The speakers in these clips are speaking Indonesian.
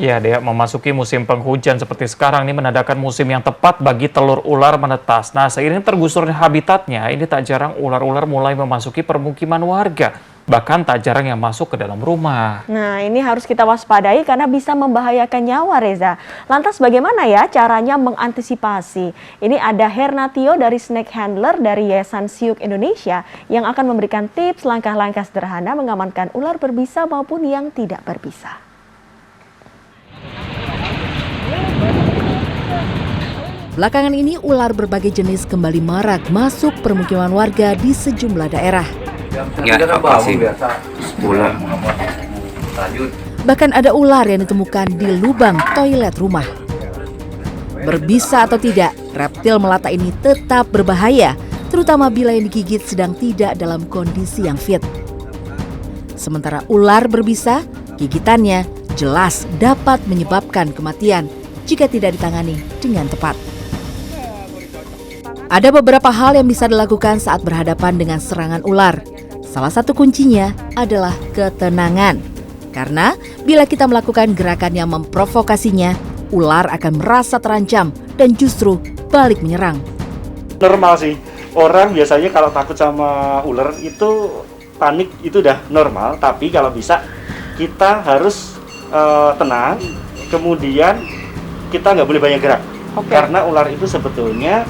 Ya, Dea, memasuki musim penghujan seperti sekarang ini menandakan musim yang tepat bagi telur ular menetas. Nah, seiring tergusurnya habitatnya, ini tak jarang ular-ular mulai memasuki permukiman warga. Bahkan tak jarang yang masuk ke dalam rumah. Nah, ini harus kita waspadai karena bisa membahayakan nyawa, Reza. Lantas bagaimana ya caranya mengantisipasi? Ini ada Hernatio dari Snake Handler dari Yayasan Siuk Indonesia yang akan memberikan tips langkah-langkah sederhana mengamankan ular berbisa maupun yang tidak berbisa. Belakangan ini ular berbagai jenis kembali marak masuk permukiman warga di sejumlah daerah. Ular. Bahkan ada ular yang ditemukan di lubang toilet rumah. Berbisa atau tidak, reptil melata ini tetap berbahaya, terutama bila yang digigit sedang tidak dalam kondisi yang fit. Sementara ular berbisa, gigitannya jelas dapat menyebabkan kematian jika tidak ditangani dengan tepat. Ada beberapa hal yang bisa dilakukan saat berhadapan dengan serangan ular. Salah satu kuncinya adalah ketenangan. Karena bila kita melakukan gerakan yang memprovokasinya, ular akan merasa terancam dan justru balik menyerang. Normal sih, orang biasanya kalau takut sama ular itu panik, itu udah normal. Tapi kalau bisa kita harus tenang, kemudian kita nggak boleh banyak gerak. Karena ular itu sebetulnya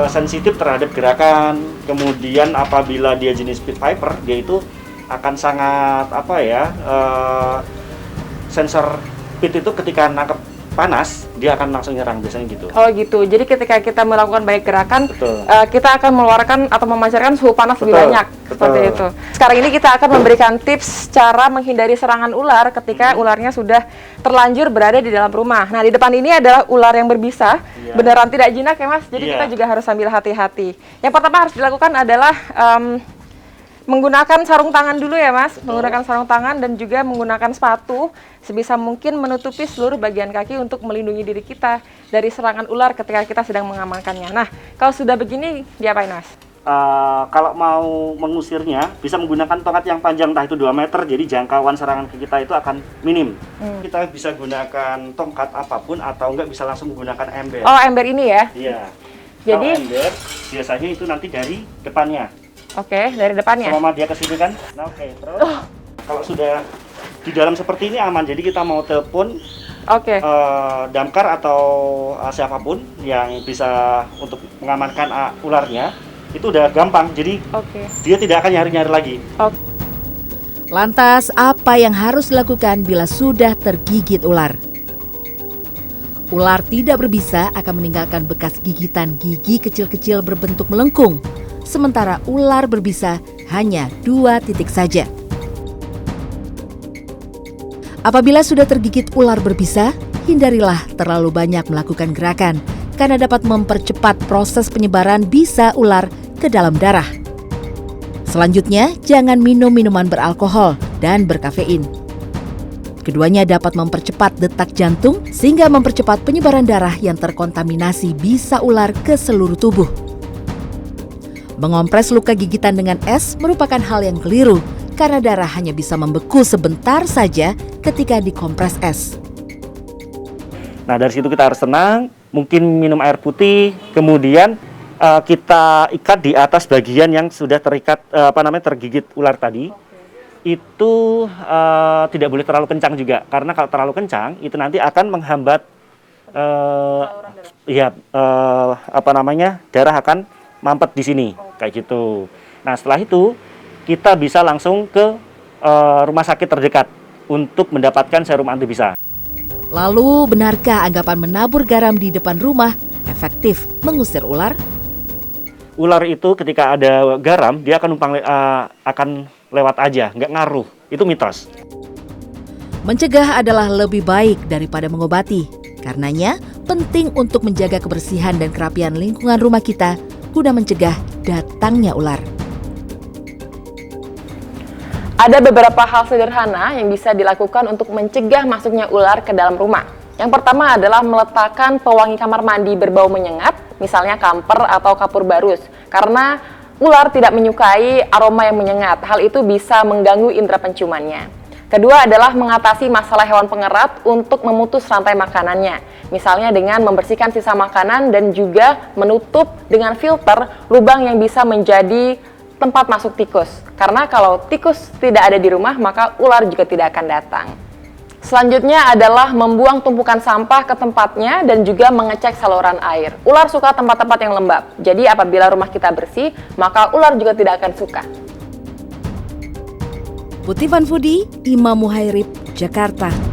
sensitif terhadap gerakan. Kemudian apabila dia jenis pit viper, dia itu akan sangat sensor pit itu ketika nangkep panas dia akan langsung nyerang, biasanya gitu. Oh gitu, jadi ketika kita melakukan banyak gerakan, kita akan mengeluarkan atau memancarkan suhu panas lebih banyak, seperti itu. Sekarang ini kita akan memberikan tips cara menghindari serangan ular ketika ularnya sudah terlanjur berada di dalam rumah. Nah, di depan ini adalah ular yang berbisa, beneran tidak jinak ya Mas, jadi kita juga harus sambil hati-hati. Yang pertama harus dilakukan adalah menggunakan sarung tangan dulu ya Mas, menggunakan sarung tangan dan juga menggunakan sepatu sebisa mungkin menutupi seluruh bagian kaki untuk melindungi diri kita dari serangan ular ketika kita sedang mengamankannya. Nah, kalau sudah begini diapain Mas? Kalau mau mengusirnya bisa menggunakan tongkat yang panjang entah itu 2 meter, jadi jangkauan serangan ke kita itu akan minim. Kita bisa gunakan tongkat apapun atau enggak bisa langsung menggunakan ember. Oh, ember ini ya? Iya. Jadi kalau ember biasanya itu nanti dari depannya. Oke, dari depannya. Selama dia ke sini kan. Nah, terus kalau sudah di dalam seperti ini aman. Jadi kita mau telepon damkar atau siapapun yang bisa untuk mengamankan ularnya, itu udah gampang. Jadi dia tidak akan nyari-nyari lagi. Lantas apa yang harus dilakukan bila sudah tergigit ular? Ular tidak berbisa akan meninggalkan bekas gigitan gigi kecil-kecil berbentuk melengkung. Sementara ular berbisa hanya 2 titik saja. Apabila sudah tergigit ular berbisa, hindarilah terlalu banyak melakukan gerakan karena dapat mempercepat proses penyebaran bisa ular ke dalam darah. Selanjutnya, jangan minum minuman beralkohol dan berkafein. Keduanya dapat mempercepat detak jantung sehingga mempercepat penyebaran darah yang terkontaminasi bisa ular ke seluruh tubuh. Mengompres luka gigitan dengan es merupakan hal yang keliru karena darah hanya bisa membeku sebentar saja ketika dikompres es. Nah, dari situ kita harus tenang, mungkin minum air putih, kemudian kita ikat di atas bagian yang sudah terikat tergigit ular tadi. Itu tidak boleh terlalu kencang juga, karena kalau terlalu kencang itu nanti akan menghambat darah akan mampet di sini, kayak gitu. Nah, setelah itu kita bisa langsung ke rumah sakit terdekat untuk mendapatkan serum antibisa. Lalu, benarkah anggapan menabur garam di depan rumah efektif mengusir ular? Ular itu ketika ada garam, dia akan lewat aja, nggak ngaruh. Itu mitos. Mencegah adalah lebih baik daripada mengobati. Karenanya, penting untuk menjaga kebersihan dan kerapian lingkungan rumah kita guna mencegah datangnya ular. Ada beberapa hal sederhana yang bisa dilakukan untuk mencegah masuknya ular ke dalam rumah. Yang pertama adalah meletakkan pewangi kamar mandi berbau menyengat, misalnya kamper atau kapur barus, karena ular tidak menyukai aroma yang menyengat. Hal itu bisa mengganggu indera penciumannya. Kedua adalah mengatasi masalah hewan pengerat untuk memutus rantai makanannya. Misalnya dengan membersihkan sisa makanan dan juga menutup dengan filter lubang yang bisa menjadi tempat masuk tikus. Karena kalau tikus tidak ada di rumah, maka ular juga tidak akan datang. Selanjutnya adalah membuang tumpukan sampah ke tempatnya dan juga mengecek saluran air. Ular suka tempat-tempat yang lembab. Jadi apabila rumah kita bersih, maka ular juga tidak akan suka. Putih Vanfudi, Imam Muhairib, Jakarta.